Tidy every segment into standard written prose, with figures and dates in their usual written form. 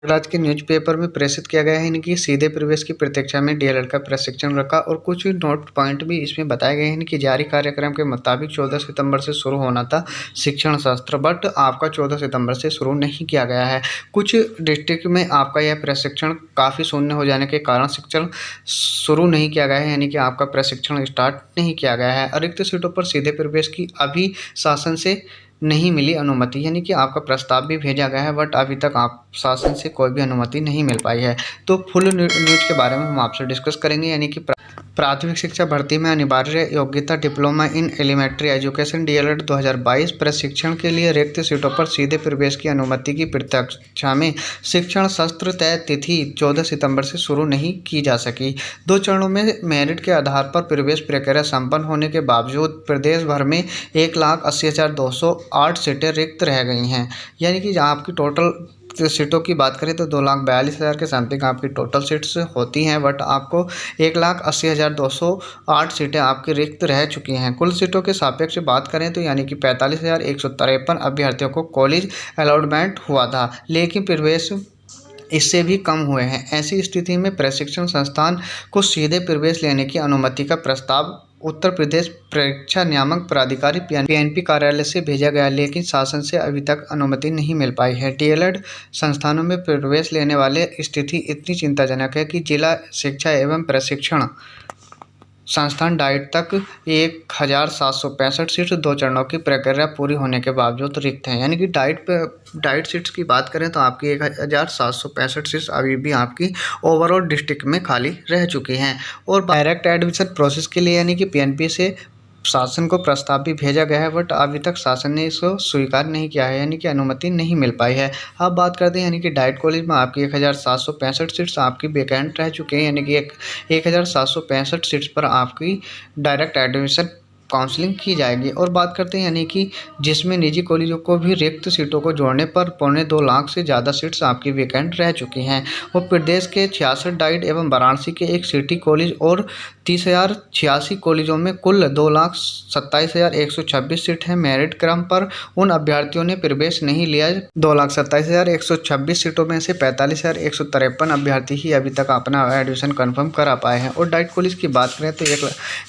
आज के न्यूज़पेपर में प्रेषित किया गया है इनकी सीधे प्रवेश की प्रतीक्षा में डीएलएड का प्रशिक्षण रखा और कुछ नोट पॉइंट भी इसमें बताए गए हैं कि जारी कार्यक्रम के मुताबिक 14 सितंबर से शुरू होना था शिक्षण शास्त्र, बट आपका 14 सितंबर से शुरू नहीं किया गया है। कुछ डिस्ट्रिक्ट में आपका यह प्रशिक्षण काफ़ी शून्य हो जाने के कारण शिक्षण शुरू नहीं किया गया है, यानी कि आपका प्रशिक्षण स्टार्ट नहीं किया गया है। रिक्त सीटों पर सीधे प्रवेश की अभी शासन से नहीं मिली अनुमति, यानी कि आपका प्रस्ताव भी भेजा गया है बट अभी तक आप शासन से कोई भी अनुमति नहीं मिल पाई है। तो फुल न्यूज़ के बारे में हम आपसे डिस्कस करेंगे, यानी कि प्राथमिक शिक्षा भर्ती में अनिवार्य योग्यता diploma in elementary education DLED 2022 प्रशिक्षण के लिए रिक्त सीटों पर सीधे प्रवेश की अनुमति की प्रतीक्षा में शिक्षण सत्र तय तिथि 14 सितंबर से शुरू नहीं की जा सकी। 2 चरणों में मेरिट के आधार पर प्रवेश प्रक्रिया संपन्न होने के बावजूद प्रदेश भर में 1,80,208 सीटें रिक्त रह गई हैं, यानी कि जहाँ आपकी टोटल सीटों की बात करें तो 2,42,000 के समथिंग आपकी टोटल सीट्स होती हैं, बट आपको 1,80,208 सीटें आपकी रिक्त रह चुकी हैं। कुल सीटों के सापेक्ष बात करें तो यानी कि 45,153 अभ्यर्थियों को कॉलेज अलॉटमेंट हुआ था, लेकिन प्रवेश इससे भी कम हुए हैं। ऐसी स्थिति में प्रशिक्षण संस्थान को सीधे प्रवेश लेने की अनुमति का प्रस्ताव उत्तर प्रदेश परीक्षा नियामक प्राधिकारी पीएनपी कार्यालय से भेजा गया, लेकिन शासन से अभी तक अनुमति नहीं मिल पाई है। डीएलएड संस्थानों में प्रवेश लेने वाले स्थिति इतनी चिंताजनक है कि जिला शिक्षा एवं प्रशिक्षण संस्थान डाइट तक 1,765 सीट्स 2 चरणों की प्रक्रिया पूरी होने के बावजूद रिक्त हैं, यानी कि डाइट सीट्स की बात करें तो आपकी 1,765 सीट्स अभी भी आपकी ओवरऑल डिस्ट्रिक्ट में खाली रह चुकी हैं। और डायरेक्ट एडमिशन प्रोसेस के लिए यानी कि पीएनपी से शासन को प्रस्ताव भी भेजा गया है, बट अभी तक शासन ने इसको स्वीकार नहीं किया है, यानी कि अनुमति नहीं मिल पाई है। अब बात करते हैं यानी कि डाइट कॉलेज में आपकी 1,765 सीट्स आपकी वैकेंट रह चुके हैं, यानी कि 1,765 सीट्स पर आपकी डायरेक्ट एडमिशन काउंसलिंग की जाएगी। और बात करते हैं यानी कि जिसमें निजी कॉलेजों को भी रिक्त सीटों को जोड़ने पर 2.25 लाख से ज़्यादा सीट्स आपकी वैकेंट रह चुकी हैं। और प्रदेश के 66 डाइट एवं वाराणसी के एक सिटी कॉलेज और 30,086 कॉलेजों में कुल 2,27,126 सीट हैं। मेरिट क्रम पर उन अभ्यर्थियों ने प्रवेश नहीं लिया। 2,27,126 सीटों में से 45,153 अभ्यर्थी ही अभी तक अपना एडमिशन कन्फर्म करा पाए हैं। और डाइट कॉलेज की बात करें तो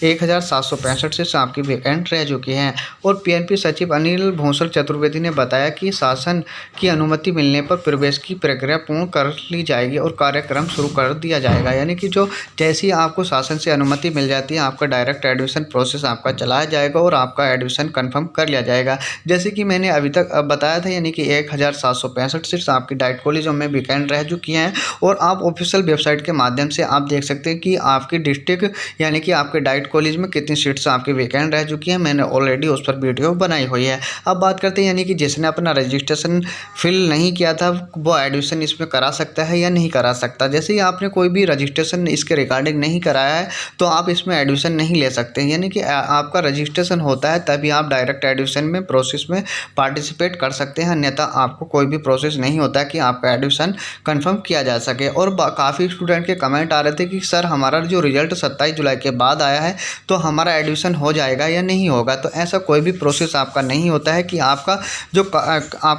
1,765 सीट्स आपकी वैकेंट रह चुकी हैं। और पीएनपी सचिव अनिल भूषण चतुर्वेदी ने बताया कि शासन की अनुमति मिलने पर प्रवेश की प्रक्रिया पूर्ण कर ली जाएगी और कार्यक्रम शुरू कर दिया जाएगा, यानी कि जो जैसी आपको शासन से अनुमति मिल जाती है आपका डायरेक्ट एडमिशन प्रोसेस आपका चलाया जाएगा और आपका एडमिशन कंफर्म कर लिया जाएगा। जैसे कि मैंने अभी तक बताया था, यानी कि 1,765 सीट्स आपकी डाइट कॉलेजों में वैकेंट रह चुकी हैं। और आप ऑफिशियल वेबसाइट के माध्यम से आप देख सकते हैं कि आपकी डिस्ट्रिक्ट यानी कि आपके डाइट कॉलेज में कितनी सीट्स आपकी वैकेंट रह चुकी है। मैंने ऑलरेडी उस पर वीडियो बनाई हुई है। अब बात करते हैं यानी कि जिसने अपना रजिस्ट्रेशन फिल नहीं किया था वो एडमिशन इसमें करा सकता है या नहीं करा सकता। जैसे ही आपने कोई भी रजिस्ट्रेशन इसके रिगार्डिंग नहीं कराया है तो आप इसमें एडमिशन नहीं ले सकते हैं, यानी कि आपका रजिस्ट्रेशन होता है तभी आप डायरेक्ट एडमिशन में प्रोसेस में पार्टिसिपेट कर सकते हैं, अन्यथा आपको कोई भी प्रोसेस नहीं होता कि आपका एडमिशन कन्फर्म किया जा सके। और काफ़ी स्टूडेंट के कमेंट आ रहे थे कि सर हमारा जो रिजल्ट 27 जुलाई के बाद आया है तो हमारा एडमिशन हो जाएगा या नहीं होगा। तो ऐसा कोई भी प्रोसेस आपका नहीं होता है कि आपका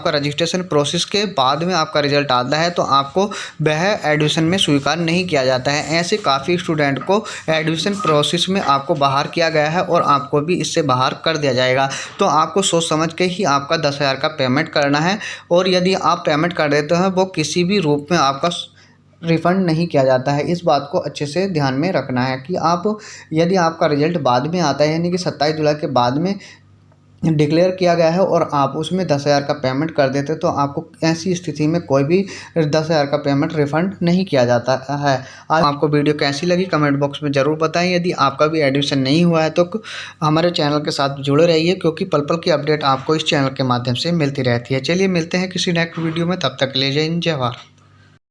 रजिस्ट्रेशन प्रोसेस के बाद में आपका रिजल्ट आता है तो आपको वह एडमिशन में स्वीकार नहीं किया जाता है। ऐसे काफ़ी स्टूडेंट को एडमिशन प्रोसेस में आपको बाहर किया गया है और आपको भी इससे बाहर कर दिया जाएगा। तो आपको सोच समझ के ही आपका 10,000 का पेमेंट करना है, और यदि आप पेमेंट कर देते हैं वो किसी भी रूप में आपका रिफ़ंड नहीं किया जाता है। इस बात को अच्छे से ध्यान में रखना है कि यदि आपका रिजल्ट बाद में आता है, यानी कि 27 जुलाई के बाद में डिक्लेयर किया गया है और आप उसमें 10,000 का पेमेंट कर देते तो आपको ऐसी स्थिति में कोई भी 10,000 का पेमेंट रिफ़ंड नहीं किया जाता है। आज आपको वीडियो कैसी लगी कमेंट बॉक्स में ज़रूर बताएं। यदि आपका भी एडमिशन नहीं हुआ है तो हमारे चैनल के साथ जुड़े रहिए, क्योंकि पल पल की अपडेट आपको इस चैनल के माध्यम से मिलती रहती है। चलिए मिलते हैं किसी नेक्स्ट वीडियो में, तब तक के लिए जय हिंद जय भारत।